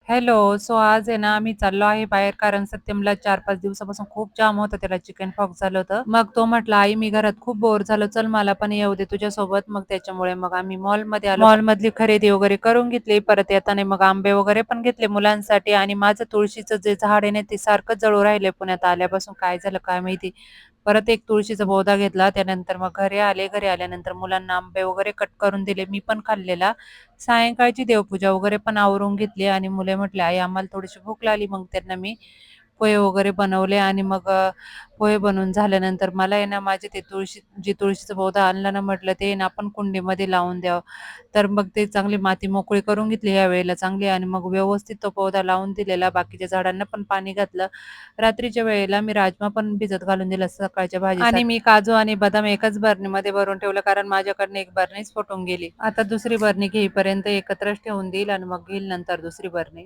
Hello. So आज आहे ना, आम्ही चाललो आहे बाहेर कारण सत्यमला 4-5 दिवसापासून खूप जाम होतं. त्याला चिकन पॉक्स झालं होतं. मग तो म्हटला, "आई मी घरात खूप बोर झालो. चल मला पण येऊ दे तुझ्यासोबत." मग त्याच्यामुळे मग आम्ही मॉलमध्ये आलो. मॉलमधली खरेदी वगैरे करून घेतली. परत येताना मग आंबे वगैरे पण घेतले मुलांसाठी आणि माझं तुळशीचं जे झाड आहे ना, ते सारखंच जळून राहिलंय पुण्यात आल्यापासून. काय झालं काय माहिती. परत एक तुळशीचा पौधा घेतला. त्यानंतर मग घरी आले. घरी आल्यानंतर मुलांना आंबे वगैरे कट करून दिले. मी पण खाल्लेला. सायंकाळची देवपूजा वगैरे पण आवरून घेतली आणि मुले म्हटले, "आई आम्हाला थोडीशी भूक लागली." मग त्यांना मी पोहे वगैरे बनवले आणि मग पोहे बनवून झाल्यानंतर मला आहे ना माझे ते तुळशीचं पौधा आणलं ना म्हटलं ते ना आपण कुंडीमध्ये लावून द्यावं. तर मग ते चांगली माती मोकळी करून घेतली यावेळेला चांगली आणि मग व्यवस्थित तो पौधा लावून दिलेला. बाकीच्या झाडांना पण पाणी घातलं. रात्रीच्या वेळेला मी राजमा पण भिजत घालून दिला सकाळच्या भाजीसाठी आणि मी काजू आणि बदाम एकाच बरणीमध्ये भरून ठेवलं कारण माझ्याकडनं एक बरणीच फुटून गेली. आता दुसरी बरणी घेईपर्यंत एकत्रच ठेवून देईल आणि मग घेईल नंतर दुसरी बरणी.